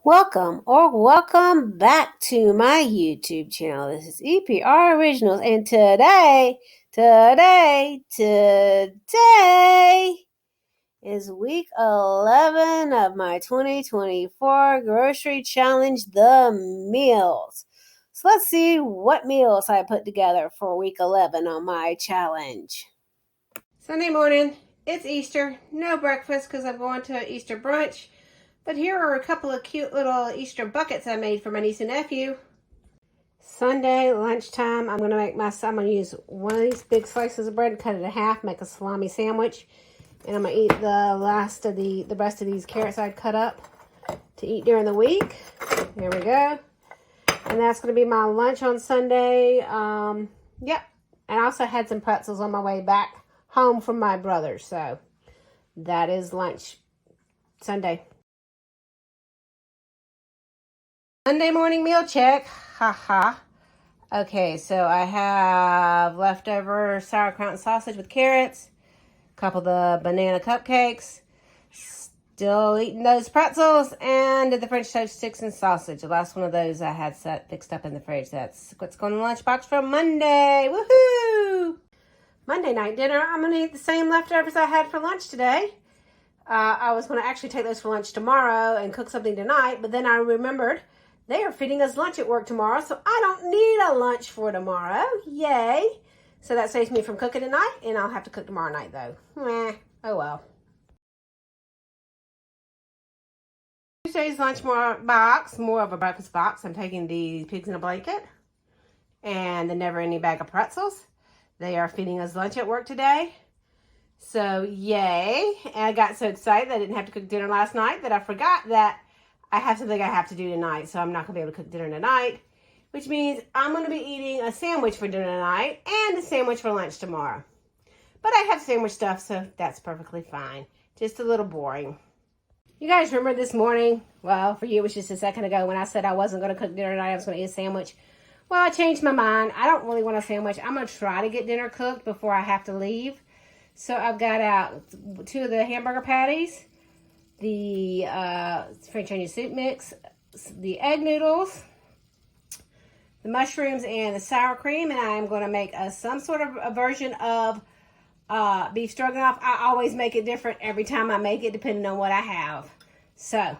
Welcome back to my YouTube channel. This is EPR Originals, and today is week 11 of my 2024 grocery challenge, the meals. So let's see what meals I put together for week 11 on my challenge. Sunday morning, it's Easter. No breakfast because I'm going to an Easter brunch. But here are a couple of cute little Easter buckets I made for my niece and nephew. Sunday lunchtime, I'm going to use one of these big slices of bread, cut it in half, make a salami sandwich. And I'm going to eat the rest of these carrots I'd cut up to eat during the week. There we go. And that's going to be my lunch on Sunday. Yep. And I also had some pretzels on my way back home from my brother. So that is lunch Sunday. Monday morning meal check. Haha. Okay, so I have leftover sauerkraut and sausage with carrots. A couple of the banana cupcakes. Still eating those pretzels. And did the French toast sticks and sausage. The last one of those I had fixed up in the fridge. That's what's going in the lunchbox for Monday. Woohoo! Monday night dinner, I'm going to eat the same leftovers I had for lunch today. I was going to actually take those for lunch tomorrow and cook something tonight. But then I remembered they are feeding us lunch at work tomorrow, so I don't need a lunch for tomorrow. Yay. So that saves me from cooking tonight, and I'll have to cook tomorrow night, though. Oh well. Tuesday's lunch box, more of a breakfast box. I'm taking the pigs in a blanket and the never ending bag of pretzels. They are feeding us lunch at work today. So, yay. And I got so excited that I didn't have to cook dinner last night that I forgot that I have something I have to do tonight, so I'm not going to be able to cook dinner tonight, which means I'm going to be eating a sandwich for dinner tonight and a sandwich for lunch tomorrow. But I have sandwich stuff, so that's perfectly fine. Just a little boring. You guys remember this morning? Well, for you, it was just a second ago when I said I wasn't going to cook dinner tonight. I was going to eat a sandwich. Well, I changed my mind. I don't really want a sandwich. I'm going to try to get dinner cooked before I have to leave. So I've got out 2 of the hamburger patties, the French onion soup mix, the egg noodles, the mushrooms, and the sour cream. And I'm going to make some sort of a version of beef stroganoff. I always make it different every time I make it, depending on what I have. So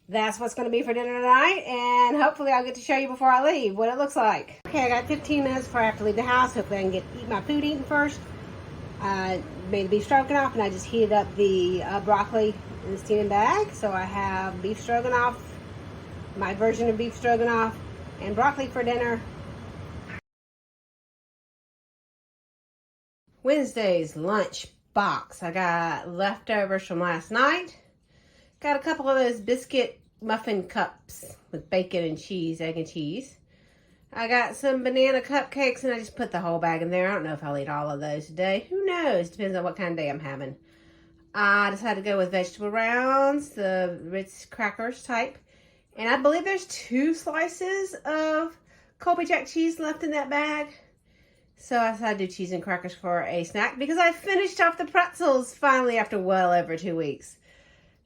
that's what's going to be for dinner tonight. And hopefully I'll get to show you before I leave what it looks like. Okay, I got 15 minutes before I have to leave the house. Hopefully I can eat my food eaten first. I made beef stroganoff, and I just heated up the broccoli in the steaming bag. So I have beef stroganoff, my version of beef stroganoff, and broccoli for dinner. Wednesday's lunch box. I got leftovers from last night. Got a couple of those biscuit muffin cups with bacon and cheese, egg and cheese. I got some banana cupcakes, and I just put the whole bag in there. I don't know if I'll eat all of those today. Who knows? Depends on what kind of day I'm having. I decided to go with vegetable rounds, the Ritz crackers type. And I believe there's 2 slices of Colby Jack cheese left in that bag. So I decided to do cheese and crackers for a snack because I finished off the pretzels finally after well over 2 weeks.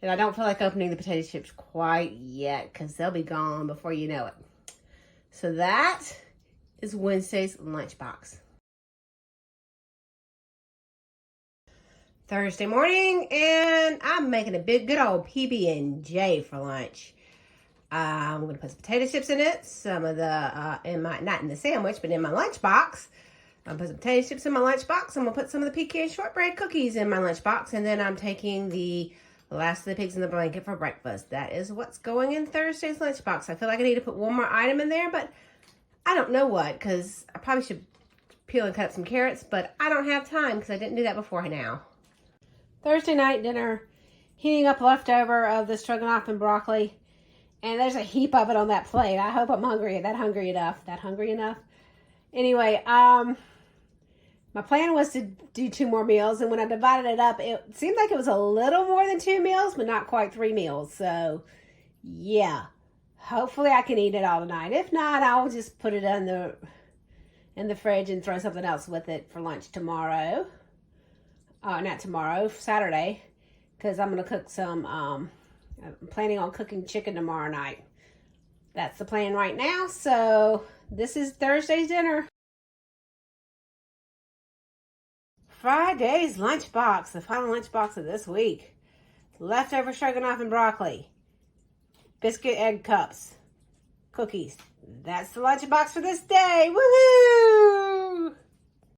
And I don't feel like opening the potato chips quite yet because they'll be gone before you know it. So that is Wednesday's lunchbox. Thursday morning, and I'm making a good old PB&J for lunch. I'm going to put some potato chips in it, some of the, not in the sandwich, but in my lunchbox. I'm going to put some potato chips in my lunchbox. I'm going to put some of the pecan shortbread cookies in my lunchbox, and then I'm taking the last of the pigs in the blanket for breakfast. That is what's going in Thursday's lunchbox. I feel like I need to put one more item in there, but I don't know what, because I probably should peel and cut some carrots, but I don't have time because I didn't do that before now. Thursday night dinner, heating up leftover of the stroganoff and broccoli, and there's a heap of it on that plate. I hope I'm hungry enough. Anyway, my plan was to do 2 more meals, and when I divided it up, it seemed like it was a little more than 2 meals, but not quite 3 meals. So, yeah, hopefully I can eat it all tonight. If not, I'll just put it in the fridge and throw something else with it for lunch tomorrow. Not tomorrow, Saturday, because I'm going to cook some I'm planning on cooking chicken tomorrow night. That's the plan right now. So this is Thursday's dinner. Friday's lunchbox, the final lunchbox of this week. Leftover stroganoff and broccoli. Biscuit egg cups. Cookies. That's the lunchbox for this day. Woohoo!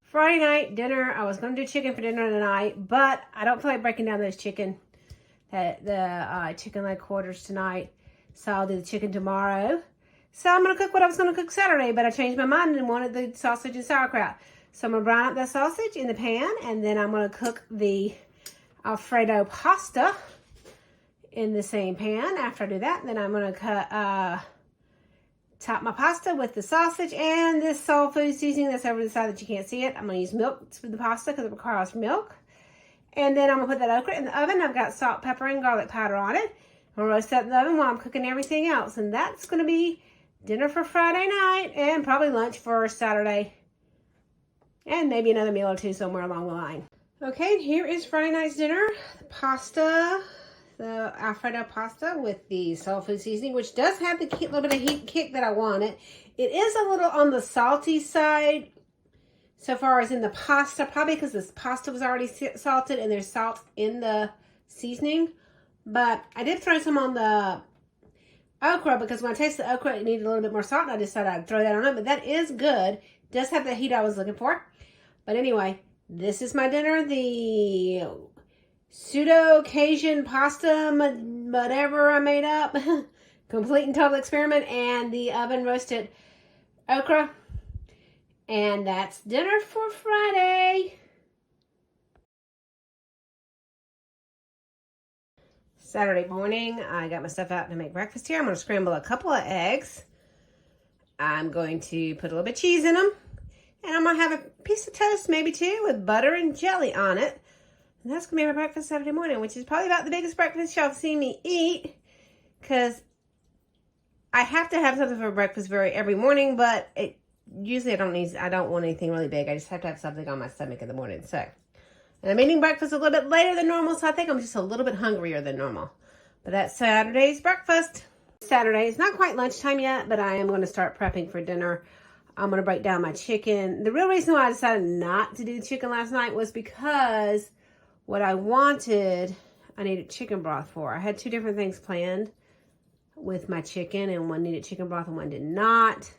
Friday night dinner, I was going to do chicken for dinner tonight, but I don't feel like breaking down those chicken leg quarters tonight. So I'll do the chicken tomorrow. So I'm going to cook what I was going to cook Saturday, but I changed my mind and wanted the sausage and sauerkraut. So I'm going to brown up that sausage in the pan, and then I'm going to cook the Alfredo pasta in the same pan. After I do that, then I'm going to top my pasta with the sausage and this soul food seasoning that's over the side that you can't see it. I'm going to use milk for the pasta because it requires milk. And then I'm going to put that okra in the oven. I've got salt, pepper, and garlic powder on it. I'm going to roast that in the oven while I'm cooking everything else. And that's going to be dinner for Friday night and probably lunch for Saturday. And maybe another meal or two somewhere along the line. Okay, here is Friday night's dinner. The pasta, the Alfredo pasta with the soul food seasoning, which does have the little bit of heat kick that I wanted. It is a little on the salty side so far as in the pasta, probably because this pasta was already salted and there's salt in the seasoning. But I did throw some on the okra because when I tasted the okra, it needed a little bit more salt, and I decided I'd throw that on it. But that is good. It does have the heat I was looking for. But anyway, this is my dinner. The pseudo Cajun pasta, whatever I made up. Complete and total experiment. And the oven roasted okra. And that's dinner for Friday. Saturday morning, I got my stuff out to make breakfast here. I'm going to scramble a couple of eggs. I'm going to put a little bit of cheese in them. And I'm going to have a piece of toast, maybe two, with butter and jelly on it. And that's going to be my breakfast Saturday morning, which is probably about the biggest breakfast y'all see me eat. Because I have to have something for breakfast every morning, but usually I don't want anything really big. I just have to have something on my stomach in the morning. So, and I'm eating breakfast a little bit later than normal, so I think I'm just a little bit hungrier than normal. But that's Saturday's breakfast. Saturday, it's not quite lunchtime yet, but I am going to start prepping for dinner. I'm going to break down my chicken. The real reason why I decided not to do chicken last night was because what I wanted, I needed chicken broth for. I had two different things planned with my chicken, and one needed chicken broth and one did not.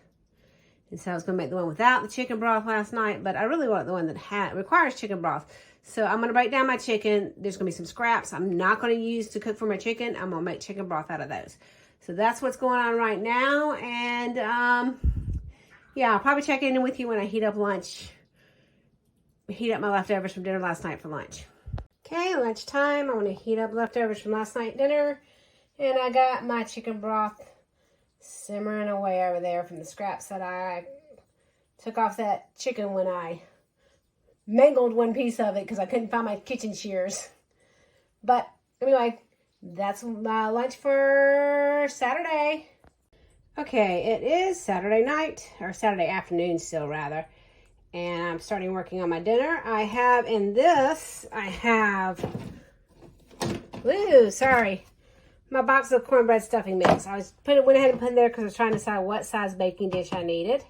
And so I was going to make the one without the chicken broth last night, but I really want the one that requires chicken broth. So I'm going to break down my chicken. There's going to be some scraps I'm not going to use to cook for my chicken. I'm going to make chicken broth out of those. So that's what's going on right now. And yeah, I'll probably check in with you when I heat up lunch. Heat up my leftovers from dinner last night for lunch. Okay, lunchtime. I'm going to heat up leftovers from last night dinner. And I got my chicken broth simmering away over there from the scraps that I took off that chicken when I mangled one piece of it because I couldn't find my kitchen shears. But anyway, that's my lunch for Saturday. Okay, it is Saturday night, or Saturday afternoon still rather, and I'm starting working on my dinner. I have my box of cornbread stuffing mix. I went ahead and put it there because I was trying to decide what size baking dish I needed.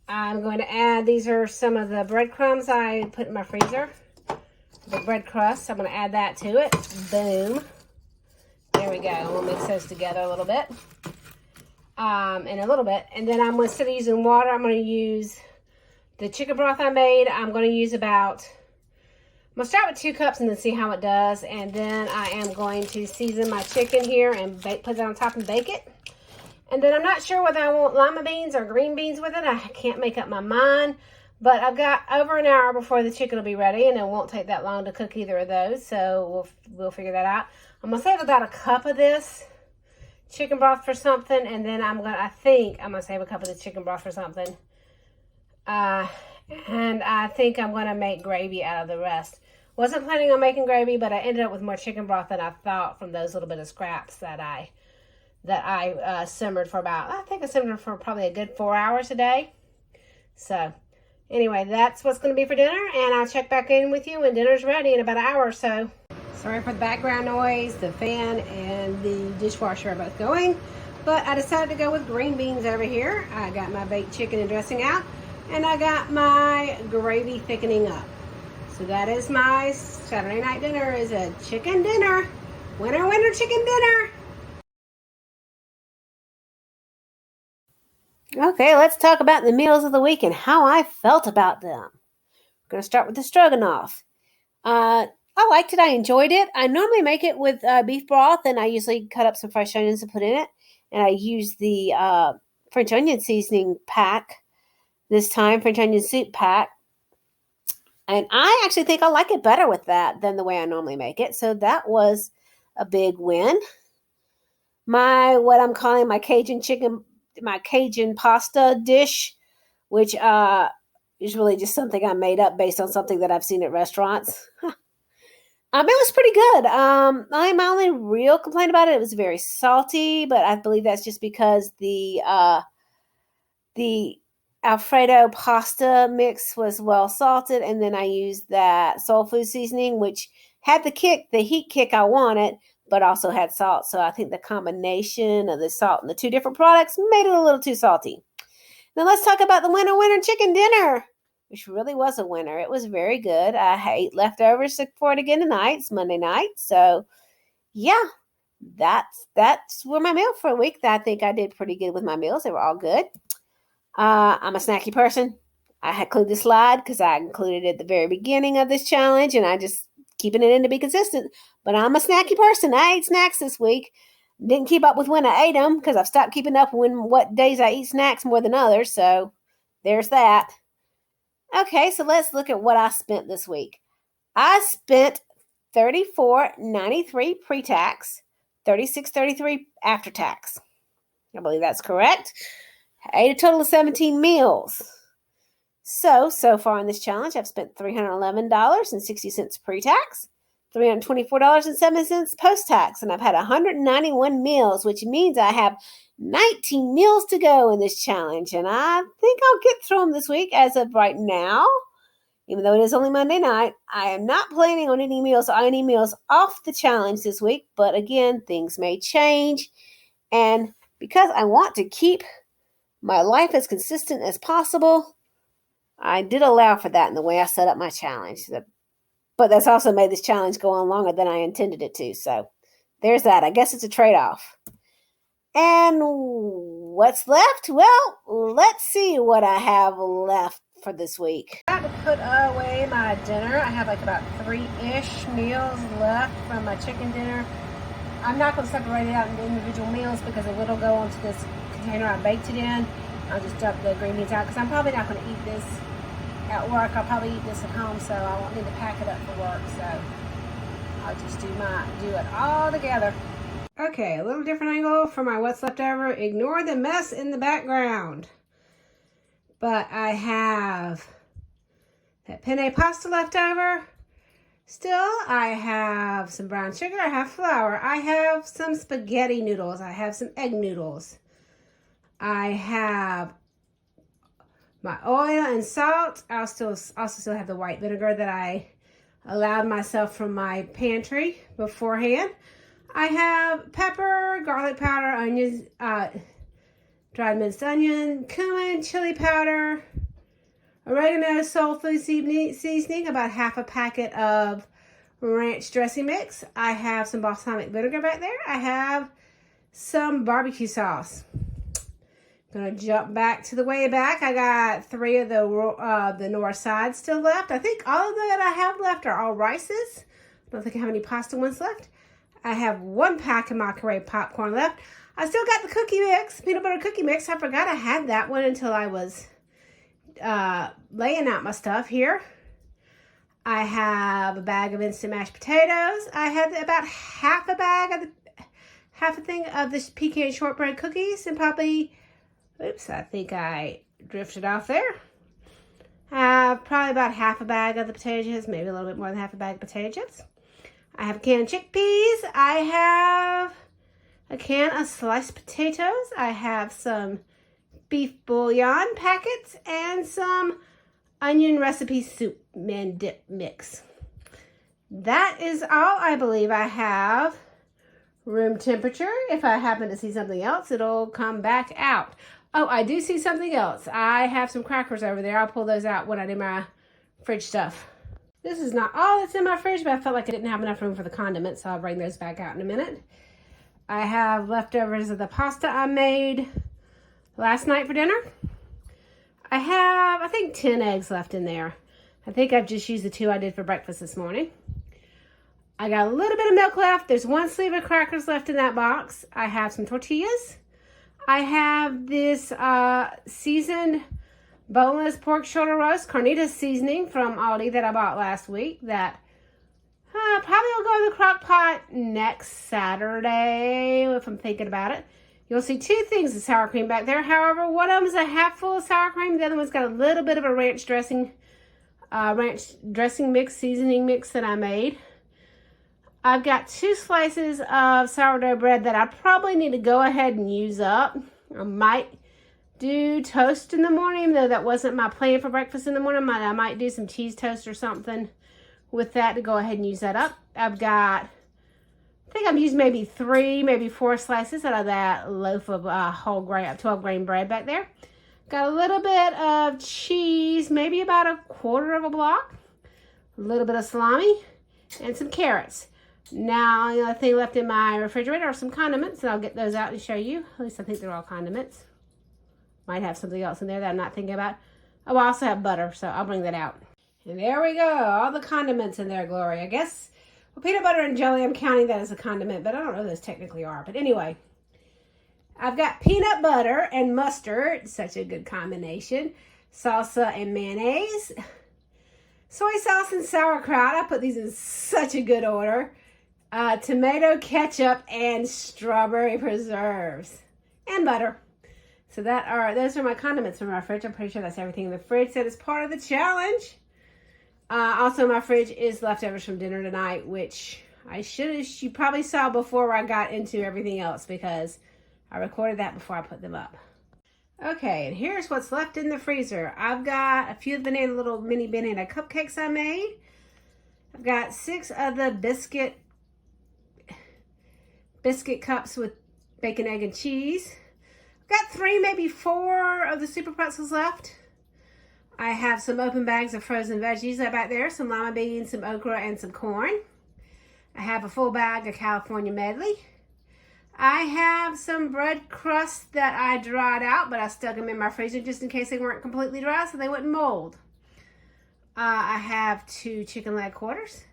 I'm going to add, these are some of the breadcrumbs I put in my freezer. The bread crust, I'm going to add that to it. Boom. There we go. We'll mix those together a little bit. And then instead of using water, I'm going to use the chicken broth I made. I'm going to start with 2 cups and then see how it does. And then I am going to season my chicken here and put it on top and bake it. And then I'm not sure whether I want lima beans or green beans with it. I can't make up my mind. But I've got over an hour before the chicken will be ready, and it won't take that long to cook either of those. So we'll figure that out. I'm going to save about a cup of this chicken broth for something, and then I think I'm going to save a cup of the chicken broth for something. And I think I'm going to make gravy out of the rest. Wasn't planning on making gravy, but I ended up with more chicken broth than I thought from those little bit of scraps that I simmered for I think I simmered for probably a good 4 hours a day. So anyway, that's what's going to be for dinner, and I'll check back in with you when dinner's ready in about an hour or so. Sorry for the background noise. The fan and the dishwasher are both going. But I decided to go with green beans over here. I got my baked chicken and dressing out. And I got my gravy thickening up. So that is my Saturday night dinner, is a chicken dinner. Winter, winter chicken dinner. Okay, let's talk about the meals of the week and how I felt about them. I'm going to start with the stroganoff. I liked it. I enjoyed it. I normally make it with beef broth, and I usually cut up some fresh onions and put in it. And I use the French onion seasoning pack this time, French onion soup pack. And I actually think I like it better with that than the way I normally make it. So that was a big win. What I'm calling my Cajun chicken, my Cajun pasta dish, which is really just something I made up based on something that I've seen at restaurants. It was pretty good. My only real complaint about it was very salty, but I believe that's just because the Alfredo pasta mix was well salted, and then I used that soul food seasoning, which had the heat kick I wanted, but also had salt. So I think the combination of the salt and the two different products made it a little too salty. Now let's talk about the winter chicken dinner, which really was a winner. It was very good. I ate leftovers for it again tonight. It's Monday night. So yeah, that's were my meal for a week. I think I did pretty good with my meals. They were all good. I'm a snacky person. I had included the slide because I included it at the very beginning of this challenge, and I just keeping it in to be consistent. But I'm a snacky person. I ate snacks this week. Didn't keep up with when I ate them because I've stopped keeping up what days I eat snacks more than others. So there's that. Okay, so let's look at what I spent this week. I spent $34.93 pre-tax, $36.33 after tax. I believe that's correct. I ate a total of 17 meals. So far in this challenge, I've spent $311.60 pre-tax, $324.07 post-tax, and I've had 191 meals, which means I have 19 meals to go in this challenge, and I think I'll get through them this week as of right now. Even though it is only Monday night, I am not planning on any meals off the challenge this week, but again, things may change, and because I want to keep my life as consistent as possible, I did allow for that in the way I set up my challenge. But that's also made this challenge go on longer than I intended it to. So there's that. I guess it's a trade-off. And what's left? Well, let's see what I have left for this week. I have to put away my dinner. I have like about 3-ish meals left from my chicken dinner. I'm not going to separate it out into individual meals because it will go onto this container I baked it in. I'll just dump the green beans out because I'm probably not going to eat this at work. I'll probably eat this at home, so I won't need to pack it up for work. So I'll just do it all together. Okay, a little different angle for my what's left over. Ignore the mess in the background. But I have that penne pasta left over. Still, I have some brown sugar. I have flour. I have some spaghetti noodles. I have some egg noodles. I have my oil and salt. I also still have the white vinegar that I allowed myself from my pantry beforehand. I have pepper, garlic powder, onions, dried minced onion, cumin, chili powder, oregano, soul food seasoning, about half a packet of ranch dressing mix. I have some balsamic vinegar back there. I have some barbecue sauce. Gonna jump back to the way back. I got 3 of the north side still left. I think all of that I have left are all rices. I don't think I have any pasta ones left. I have 1 pack of microwave popcorn left. I still got the cookie mix, peanut butter cookie mix. I forgot I had that one until I was laying out my stuff here. I have a bag of instant mashed potatoes. I had about half a thing of the pecan shortbread cookies, and probably, oops, I think I drifted off there. I have probably about half a bag of the potato chips, maybe a little bit more than half a bag of potato chips. I have a can of chickpeas. I have a can of sliced potatoes. I have some beef bouillon packets and some onion recipe soup and dip mix. that is all I believe I have. Room temperature. If I happen to see something else, it'll come back out. Oh, I do see something else. I have some crackers over there. I'll pull those out when I do my fridge stuff. This is not all that's in my fridge, but I felt like I didn't have enough room for the condiments, so I'll bring those back out in a minute. I have leftovers of the pasta I made last night for dinner. I have, I think, 10 eggs left in there. I think I've just used the 2 I did for breakfast this morning. I got a little bit of milk left. There's 1 sleeve of crackers left in that box. I have some tortillas. I have this seasoned boneless pork shoulder roast, carnitas seasoning from Aldi that I bought last week that probably will go in the crock pot next Saturday if I'm thinking about it. You'll see 2 things of sour cream back there. However, one of them is a half full of sour cream. The other one's got a little bit of a ranch dressing mix, seasoning mix that I made. I've got 2 slices of sourdough bread that I probably need to go ahead and use up. I might do toast in the morning, though that wasn't my plan for breakfast in the morning. I might do some cheese toast or something with that to go ahead and use that up. I've got, I think I've used maybe 3, maybe 4 slices out of that loaf of whole grain, 12 grain bread back there. Got a little bit of cheese, maybe about 1/4 of a block, a little bit of salami, and some carrots. Now, the only thing left in my refrigerator are some condiments, and I'll get those out and show you. At least I think they're all condiments. Might have something else in there that I'm not thinking about. Oh, I also have butter, so I'll bring that out. And there we go, all the condiments in there, Glory. I guess, well, peanut butter and jelly, I'm counting that as a condiment, but I don't know if those technically are. But anyway, I've got peanut butter and mustard, such a good combination. Salsa and mayonnaise. Soy sauce and sauerkraut, I put these in such a good order. Tomato ketchup and strawberry preserves. And butter. So those are my condiments from my fridge. I'm pretty sure that's everything in the fridge that is part of the challenge. Also, my fridge is leftovers from dinner tonight, which you probably saw before I got into everything else because I recorded that before I put them up. Okay, and here's what's left in the freezer. I've got a few of the little mini banana cupcakes I made. I've got 6 of the biscuit cups with bacon, egg, and cheese. Got 3, maybe 4 of the super pretzels left. I have some open bags of frozen veggies back there, some lima beans, some okra, and some corn. I have a full bag of California medley. I have some bread crusts that I dried out, but I stuck them in my freezer just in case they weren't completely dry so they wouldn't mold. I have 2 chicken leg quarters.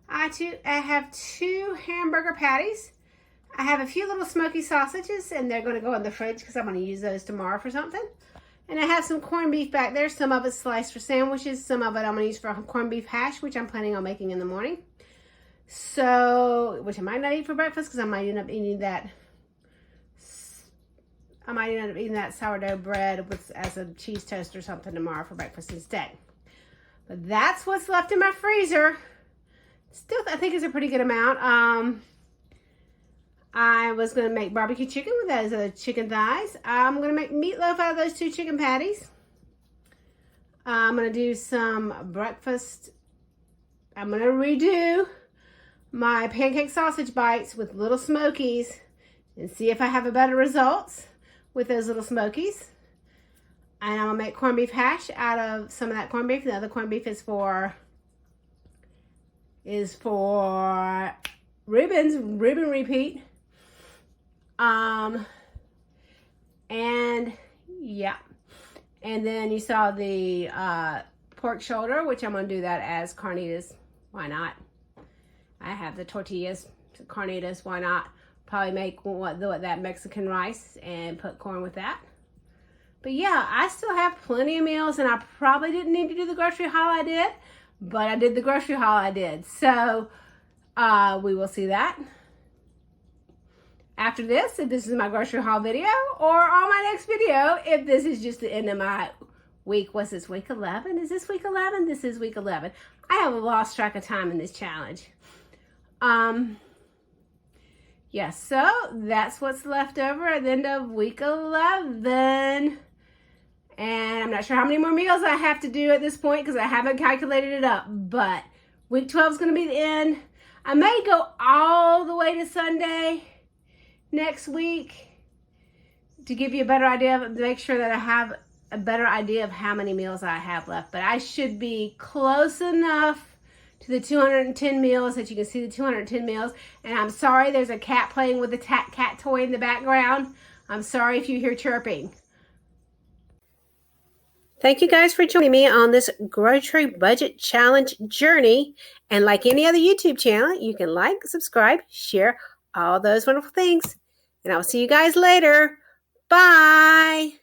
I have 2 hamburger patties. I have a few little smoky sausages, and they're going to go in the fridge because I'm going to use those tomorrow for something. And I have some corned beef back there. Some of it sliced for sandwiches. Some of it I'm going to use for corned beef hash, which I'm planning on making in the morning. So, which I might not eat for breakfast because I might end up eating that. I might end up eating that sourdough bread as a cheese toast or something tomorrow for breakfast instead. But that's what's left in my freezer. Still, I think it's a pretty good amount. I was going to make barbecue chicken with those chicken thighs. I'm going to make meatloaf out of those 2 chicken patties. I'm going to do some breakfast. I'm going to redo my pancake sausage bites with little smokies and see if I have a better results with those little smokies. And I'm going to make corned beef hash out of some of that corned beef. The other corned beef is for Reuben repeat. And yeah. And then you saw the pork shoulder, which I'm going to do that as carnitas. Why not? I have the tortillas, carnitas. Why not? Probably make that Mexican rice and put corn with that. But yeah, I still have plenty of meals, and I probably didn't need to do the grocery haul I did, but I did the grocery haul I did. So we will see that after this, if this is my grocery haul video, or on my next video, if this is just the end of my week. What's this, week 11? Is this week 11? This is week 11. I have lost track of time in this challenge. Yeah, so that's what's left over at the end of week 11. And I'm not sure how many more meals I have to do at this point because I haven't calculated it up. But Week 12 is going to be the end. I may go all the way to Sunday next week to give you a better idea of, make sure that I have a better idea of how many meals I have left. But I should be close enough to the 210 meals that you can see the 210 meals. And I'm sorry, there's a cat playing with the cat toy in the background. I'm sorry if you hear chirping. Thank you guys for joining me on this grocery budget challenge journey. And like any other YouTube channel, you can like, subscribe, share, all those wonderful things. And I'll see you guys later. Bye.